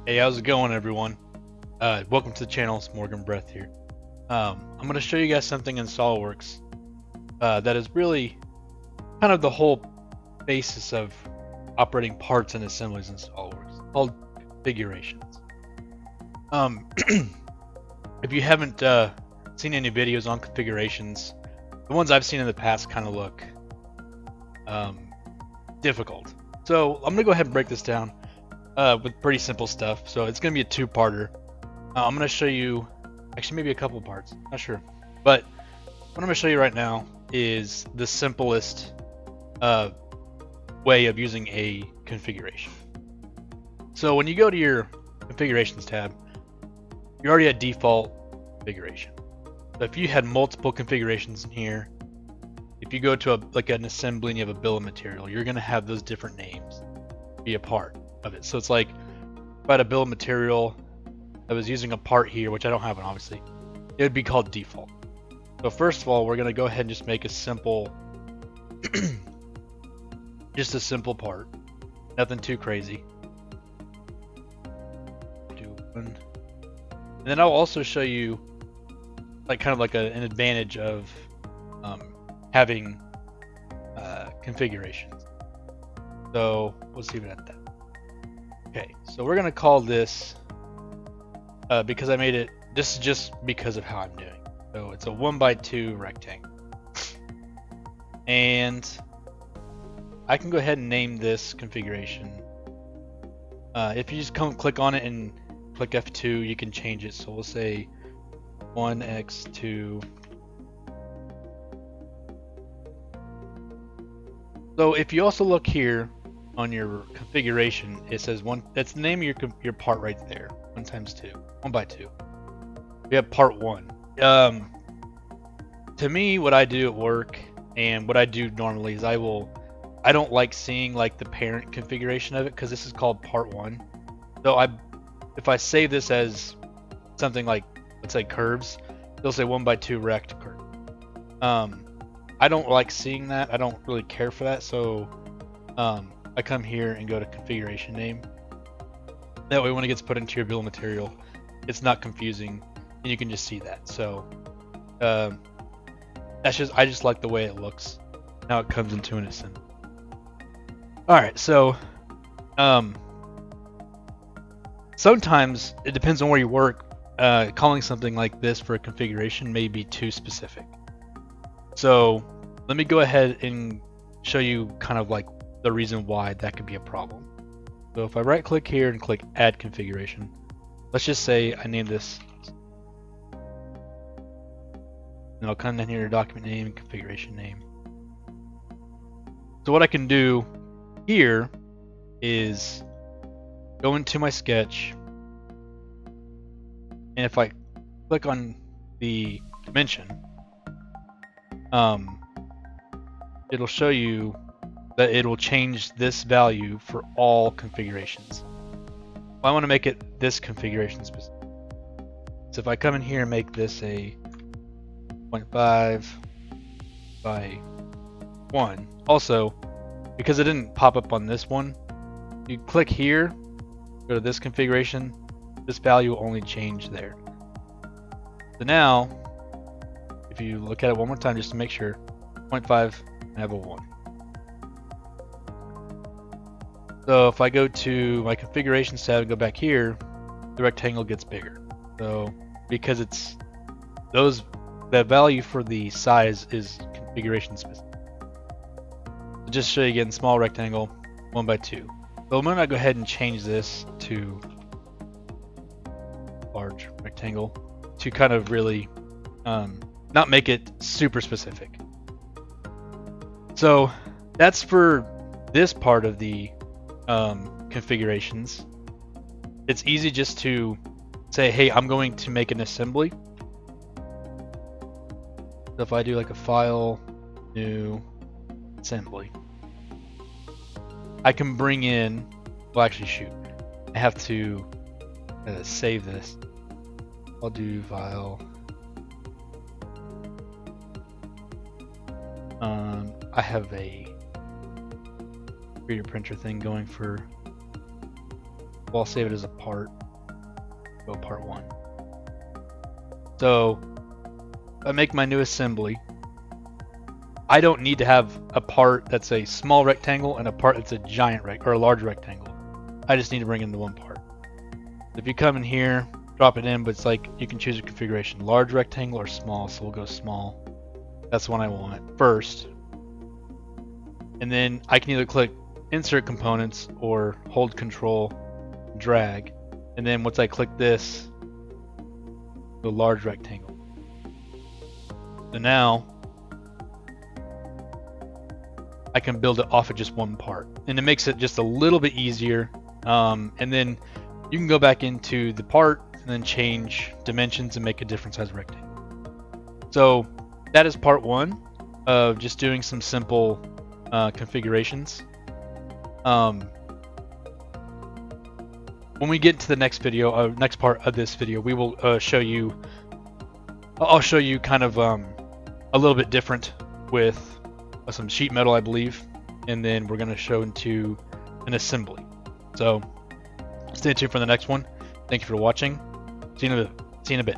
Hey, how's it going, everyone? Welcome to the channel. It's Morgan Breath here. I'm going to show you guys something in Solidworks that is really kind of the whole basis of operating parts and assemblies in Solidworks, called configurations. If you haven't seen any videos on configurations, the ones I've seen in the past kind of look difficult. So I'm going to go ahead and break this down with pretty simple stuff. So it's going to be a two-parter. I'm going to show you, actually maybe a couple parts, not sure. But what I'm going to show you right now is the simplest way of using a configuration. So when you go to your configurations tab, you're already at default configuration. So if you had multiple configurations in here, if you go to an assembly and you have a bill of material, you're going to have those different names be a part of it. So it's like if I had a bill of material that was using a part here, which I don't have it obviously, it would be called default. So first of all, we're going to go ahead and just make a simple just a simple part, nothing too crazy. Do one. And then I'll also show you like kind of like an advantage of having configurations. So let's leave it at that. Okay, so we're gonna call this because I made it. This is just because of how I'm doing. So it's a 1x2 rectangle, and I can go ahead and name this configuration. If you just click on it and click F2, you can change it. So we'll say 1x2. So if you also look here on your configuration, it says one. That's the name of your part right there. 1 times 2, 1x2. We have part 1. To me, what I do at work and what I do normally is I don't like seeing like the parent configuration of it because this is called part 1. So if I save this as something like, let's say curves, they'll say 1x2 rect curve. I don't like seeing that. I don't really care for that. So I come here and go to configuration name. That way when it gets put into your bill of material, it's not confusing and you can just see that. So I just like the way it looks. Now it comes into an assembly. Alright, so sometimes it depends on where you work. Calling something like this for a configuration may be too specific. So let me go ahead and show you kind of like the reason why that could be a problem. So if I right click here and click add configuration, let's just say I name this, and I'll come down here to document name, configuration name. So what I can do here is go into my sketch, and if I click on the dimension, it'll show you that it'll change this value for all configurations. Well, I want to make it this configuration specific. So if I come in here and make this a 0.5 by 1, also because it didn't pop up on this one, you click here, go to this configuration, this value will only change there. So now if you look at it one more time just to make sure, 0.5 and have a 1. So if I go to my configurations tab and go back here, the rectangle gets bigger. So because it's that value for the size is configuration specific. So just show you again, small rectangle, 1x2. So I'm gonna go ahead and change this to large rectangle to kind of really not make it super specific. So that's for this part of the configurations. It's easy just to say, hey, I'm going to make an assembly. So if I do like a file, new assembly, I can bring in, well actually shoot, I have to save this. I'll do file. I have a 3D printer thing going for I'll save it as a part. Go part 1. So if I make my new assembly, I don't need to have a part that's a small rectangle and a part that's a giant or a large rectangle. I just need to bring in the one part. If you come in here, drop it in, but it's like you can choose a configuration, large rectangle or small, so we'll go small. That's the one I want first. And then I can either click insert components or hold control, drag. And then once I click this, the large rectangle. So now I can build it off of just one part, and it makes it just a little bit easier. And then you can go back into the part and then change dimensions and make a different size rectangle. So that is part 1 of just doing some simple configurations. When we get to the next video, next part of this video, we will show you. I'll show you kind of a little bit different with some sheet metal, I believe, and then we're going to show into an assembly. So stay tuned for the next one. Thank you for watching. See you in a bit.